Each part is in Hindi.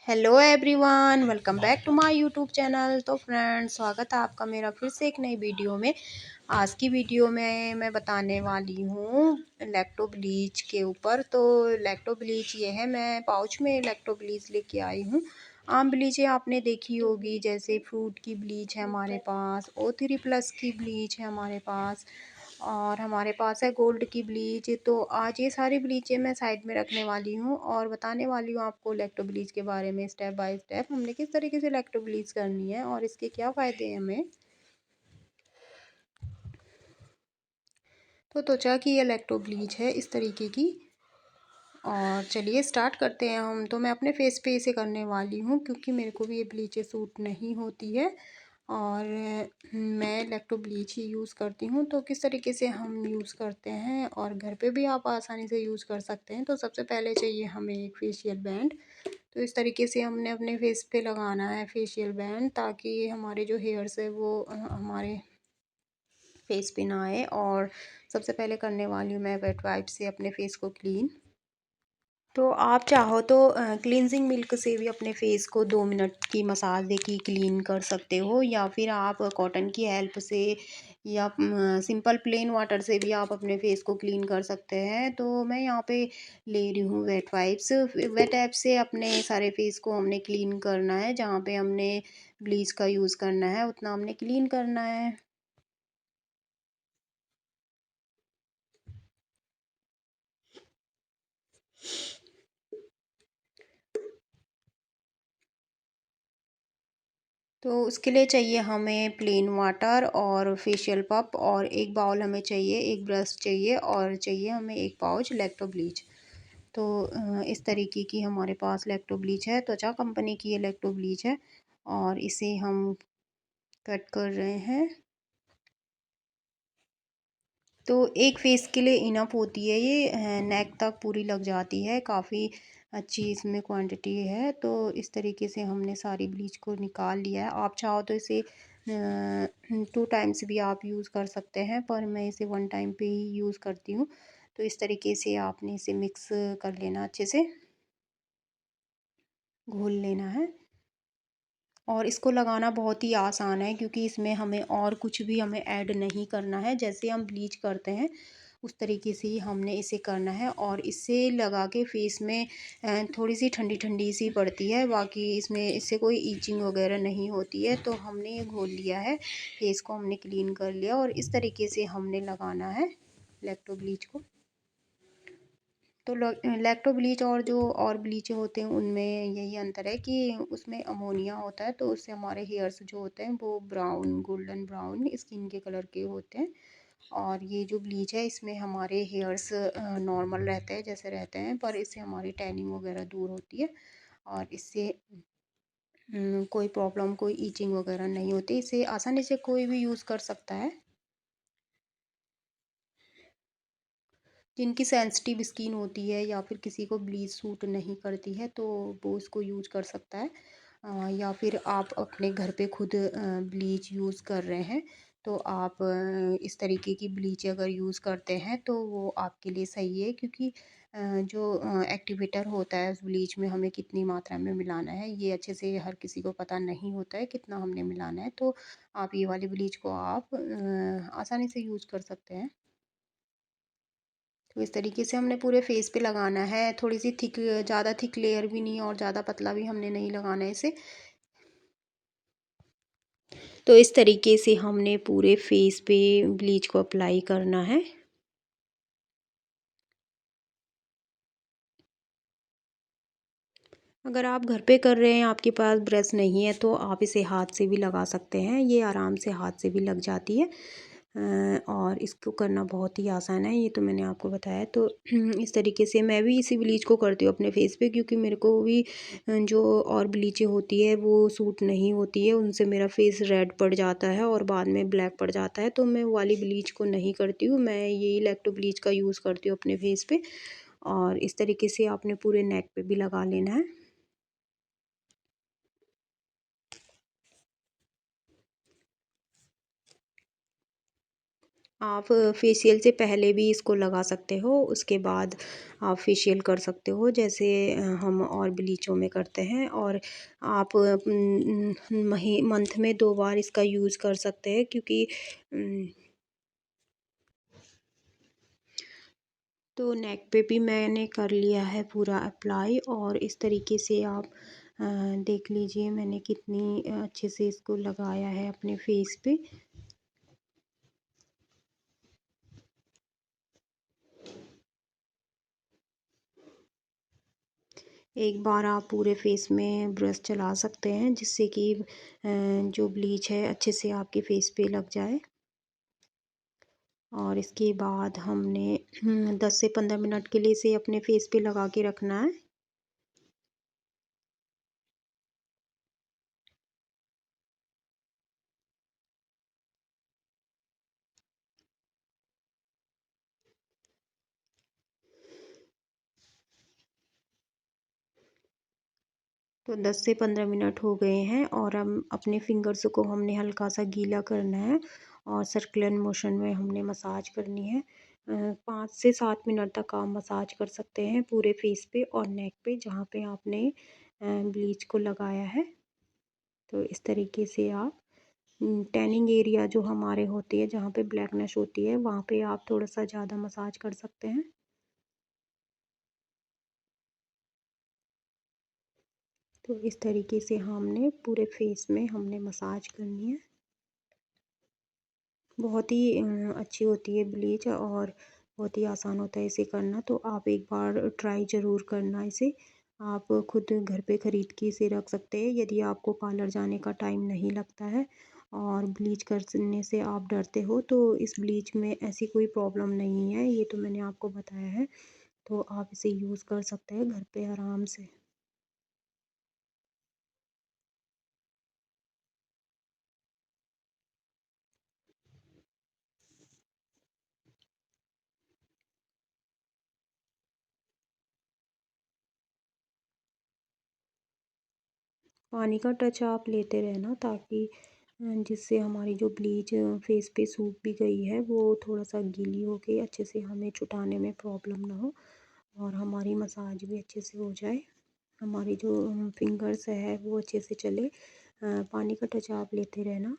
Hello everyone, welcome back to my YouTube channel. तो फ्रेंड्स, स्वागत है आपका मेरा फिर से एक नई वीडियो में। आज की वीडियो में मैं बताने वाली हूँ लैक्टो ब्लीच के ऊपर। तो लैक्टो ब्लीच ये है, मैं पाउच में लैक्टो ब्लीच लेके आई हूँ। आम ब्लीच आपने देखी होगी, जैसे फ्रूट की ब्लीच है हमारे पास, O3+ की ब्लीच है हमारे पास, और हमारे पास है गोल्ड की ब्लीच। तो आज ये सारी ब्लीचें मैं साइड में रखने वाली हूँ और बताने वाली हूँ आपको लैक्टो ब्लीच के बारे में, स्टेप बाय स्टेप हमने किस तरीके से लैक्टो ब्लीच करनी है और इसके क्या फ़ायदे हैं हमें। तो त्वचा की ये लैक्टो ब्लीच है इस तरीके की। और चलिए स्टार्ट करते हैं हम। तो मैं अपने फेस पे इसे करने वाली हूँ क्योंकि मेरे को भी ये ब्लीचें सूट नहीं होती है और मैं लैक्टो ब्लीच ही यूज़ करती हूँ। तो किस तरीके से हम यूज़ करते हैं और घर पे भी आप आसानी से यूज़ कर सकते हैं। तो सबसे पहले चाहिए हमें एक फेशियल बैंड। तो इस तरीके से हमने अपने फेस पे लगाना है फेशियल बैंड, ताकि हमारे जो हेयर्स है वो हमारे फेस पे ना आए। और सबसे पहले करने वाली हूँ मैं वेट वाइप से अपने फेस को क्लीन। तो आप चाहो तो क्लींजिंग मिल्क से भी अपने फेस को 2 मिनट की मसाज देके क्लीन कर सकते हो, या फिर आप कॉटन की हेल्प से या सिंपल प्लेन वाटर से भी आप अपने फेस को क्लीन कर सकते हैं। तो मैं यहाँ पे ले रही हूँ वेट वाइप्स। वेट वाइप से अपने सारे फेस को हमने क्लीन करना है, जहाँ पे हमने ब्लीच का यूज़ करना है उतना हमने क्लीन करना है। तो उसके लिए चाहिए हमें प्लेन वाटर और फेशियल पप, और एक बाउल हमें चाहिए, एक ब्रश चाहिए, और चाहिए हमें एक पाउच लैक्टो ब्लीच। तो इस तरीके की हमारे पास लैक्टो ब्लीच है, त्वचा कंपनी की ये लैक्टो ब्लीच है। और इसे हम कट कर रहे हैं। तो एक फ़ेस के लिए इनफ होती है ये, नेक तक पूरी लग जाती है, काफ़ी अच्छी इसमें क्वांटिटी है। तो इस तरीके से हमने सारी ब्लीच को निकाल लिया है। आप चाहो तो इसे 2 टाइम्स भी आप यूज़ कर सकते हैं, पर मैं इसे 1 टाइम पे ही यूज़ करती हूँ। तो इस तरीके से आपने इसे मिक्स कर लेना, अच्छे से घोल लेना है। और इसको लगाना बहुत ही आसान है, क्योंकि इसमें हमें और कुछ भी हमें ऐड नहीं करना है। जैसे हम ब्लीच करते हैं उस तरीके से ही हमने इसे करना है। और इसे लगा के फेस में थोड़ी सी ठंडी ठंडी सी पड़ती है, बाकी इसमें इससे कोई ईचिंग वगैरह नहीं होती है। तो हमने ये घोल लिया है, फेस को हमने क्लीन कर लिया, और इस तरीके से हमने लगाना है लैक्टो ब्लीच को। तो लैक्टो ब्लीच और जो और ब्लीच होते हैं उनमें यही अंतर है कि उसमें अमोनिया होता है, तो उससे हमारे हेयर्स जो होते हैं वो ब्राउन, गोल्डन ब्राउन स्किन के कलर के होते हैं। और ये जो ब्लीच है इसमें हमारे हेयर्स नॉर्मल रहते हैं जैसे रहते हैं, पर इससे हमारी टैनिंग वगैरह दूर होती है। और इससे कोई प्रॉब्लम, कोई ईचिंग वगैरह नहीं होती। इसे आसानी से कोई भी यूज़ कर सकता है। जिनकी सेंसिटिव स्किन होती है या फिर किसी को ब्लीच सूट नहीं करती है, तो वो इसको यूज़ कर सकता है। या फिर आप अपने घर पे खुद ब्लीच यूज़ कर रहे हैं, तो आप इस तरीके की ब्लीच अगर यूज़ करते हैं तो वो आपके लिए सही है, क्योंकि जो एक्टिवेटर होता है उस ब्लीच में हमें कितनी मात्रा में मिलाना है ये अच्छे से हर किसी को पता नहीं होता है कितना हमने मिलाना है। तो आप ये वाली ब्लीच को आप आसानी से यूज़ कर सकते हैं। तो इस तरीके से हमने पूरे फेस पे लगाना है। थोड़ी सी थिक, ज़्यादा थिक लेयर भी नहीं और ज़्यादा पतला भी हमने नहीं लगाना है इसे। तो इस तरीके से हमने पूरे फेस पे ब्लीच को अप्लाई करना है। अगर आप घर पे कर रहे हैं, आपके पास ब्रश नहीं है, तो आप इसे हाथ से भी लगा सकते हैं। ये आराम से हाथ से भी लग जाती है। और इसको करना बहुत ही आसान है, ये तो मैंने आपको बताया। तो इस तरीके से मैं भी इसी ब्लीच को करती हूँ अपने फेस पे, क्योंकि मेरे को भी जो और ब्लीचें होती है वो सूट नहीं होती है, उनसे मेरा फेस रेड पड़ जाता है और बाद में ब्लैक पड़ जाता है। तो मैं वो वाली ब्लीच को नहीं करती हूँ, मैं यही लैक्टो ब्लीच का यूज़ करती हूँ अपने फेस पे। और इस तरीके से आपने पूरे नेक पे भी लगा लेना है। आप फेशियल से पहले भी इसको लगा सकते हो, उसके बाद आप फेशियल कर सकते हो, जैसे हम और ब्लीचों में करते हैं। और आप मंथ में 2 बार इसका यूज़ कर सकते हैं, क्योंकि तो नेक पे भी मैंने कर लिया है पूरा अप्लाई, और इस तरीके से आप देख लीजिए मैंने कितनी अच्छे से इसको लगाया है अपने फेस पे। एक बार आप पूरे फेस में ब्रश चला सकते हैं, जिससे कि जो ब्लीच है अच्छे से आपके फेस पे लग जाए। और इसके बाद हमने 10 से 15 मिनट के लिए इसे अपने फेस पे लगा के रखना है। तो 10 से 15 मिनट हो गए हैं, और हम अपने फिंगर्स को हमने हल्का सा गीला करना है, और सर्कुलर मोशन में हमने मसाज करनी है। 5 से 7 मिनट तक आप मसाज कर सकते हैं पूरे फेस पे और नेक पे, जहाँ पे आपने ब्लीच को लगाया है। तो इस तरीके से आप टैनिंग एरिया जो हमारे होती है, जहाँ पे ब्लैकनेस होती है, वहाँ पे आप थोड़ा सा ज़्यादा मसाज कर सकते हैं। तो इस तरीके से हमने पूरे फेस में हमने मसाज करनी है। बहुत ही अच्छी होती है ब्लीच, और बहुत ही आसान होता है इसे करना। तो आप एक बार ट्राई ज़रूर करना इसे। आप खुद घर पे ख़रीद के इसे रख सकते हैं, यदि आपको पार्लर जाने का टाइम नहीं लगता है और ब्लीच करने से आप डरते हो, तो इस ब्लीच में ऐसी कोई प्रॉब्लम नहीं है, ये तो मैंने आपको बताया है। तो आप इसे यूज़ कर सकते हैं घर पे आराम से। पानी का टच आप लेते रहना, ताकि जिससे हमारी जो ब्लीच फेस पे सूख भी गई है, वो थोड़ा सा गीली हो के अच्छे से हमें छुटाने में प्रॉब्लम ना हो, और हमारी मसाज भी अच्छे से हो जाए। हमारी जो फिंगर्स है वो अच्छे से चले। पानी का टच आप लेते रहना।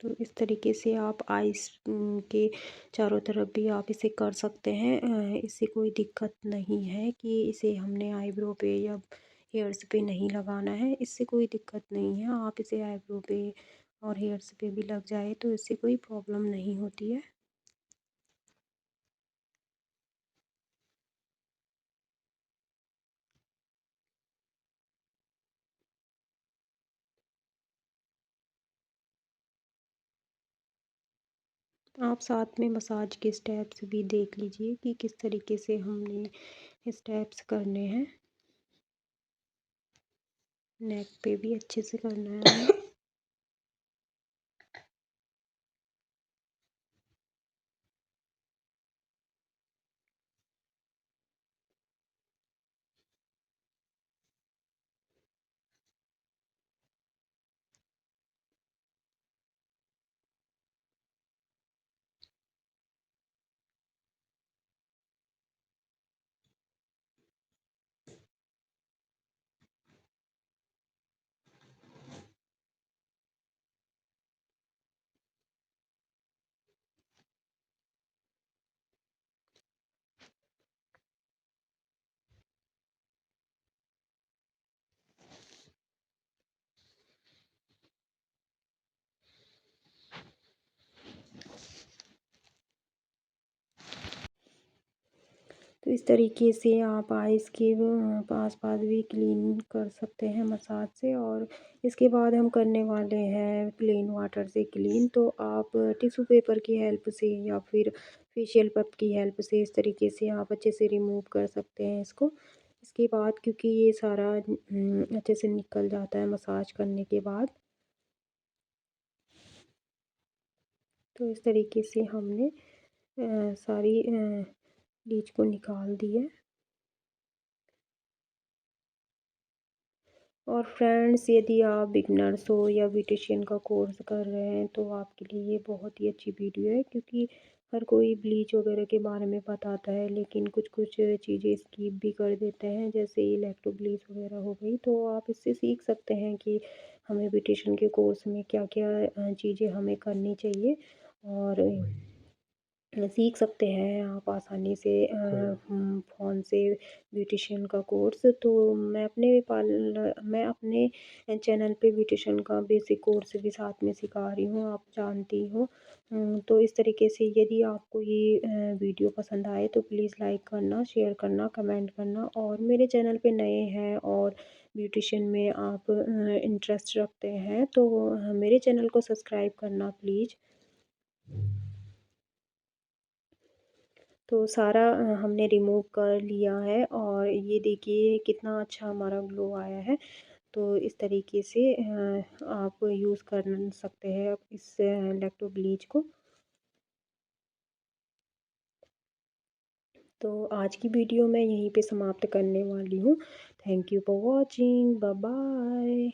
तो इस तरीके से आप आइस के चारों तरफ भी आप इसे कर सकते हैं। इससे कोई दिक्कत नहीं है कि इसे हमने आईब्रो पे या हेयर्स पे नहीं लगाना है, इससे कोई दिक्कत नहीं है। आप इसे आईब्रो पे और हेयर्स पे भी लग जाए तो इससे कोई प्रॉब्लम नहीं होती है। आप साथ में मसाज के स्टेप्स भी देख लीजिए कि किस तरीके से हमने स्टेप्स करने हैं। नेक पे भी अच्छे से करना है हमें। तो इस तरीके से आप आइस के पास-पास भी क्लीन कर सकते हैं मसाज से। और इसके बाद हम करने वाले हैं प्लेन वाटर से क्लीन। तो आप टिश्यू पेपर की हेल्प से या फिर फेशियल पप की हेल्प से इस तरीके से आप अच्छे से रिमूव कर सकते हैं इसको। इसके बाद क्योंकि ये सारा अच्छे से निकल जाता है मसाज करने के बाद। तो इस तरीके से हमने सारी ब्लीच को निकाल दी है। और फ्रेंड्स, यदि आप बिगनर्स हो या ब्यूटिशियन का कोर्स कर रहे हैं तो आपके लिए ये बहुत ही अच्छी वीडियो है, क्योंकि हर कोई ब्लीच वगैरह के बारे में बताता है लेकिन कुछ कुछ चीज़ें स्किप भी कर देते हैं, जैसे इलेक्ट्रो ब्लीच वगैरह हो गई। तो आप इससे सीख सकते हैं कि हमें ब्यूटिशियन के कोर्स में क्या क्या चीज़ें हमें करनी चाहिए, और सीख सकते हैं आप आसानी से फ़ोन से ब्यूटिशियन का कोर्स। तो मैं अपने चैनल पे ब्यूटिशियन का बेसिक कोर्स भी साथ में सिखा रही हूँ, आप जानती हो। तो इस तरीके से यदि आपको ये वीडियो पसंद आए तो प्लीज़ लाइक करना, शेयर करना, कमेंट करना, और मेरे चैनल पे नए हैं और ब्यूटिशियन में आप इंटरेस्ट रखते हैं तो मेरे चैनल को सब्सक्राइब करना प्लीज़। तो सारा हमने रिमूव कर लिया है और ये देखिए कितना अच्छा हमारा ग्लो आया है। तो इस तरीके से आप यूज़ कर सकते हैं इस लैक्टो ब्लीच को। तो आज की वीडियो मैं यहीं पे समाप्त करने वाली हूँ। Thank you for watching. Bye bye.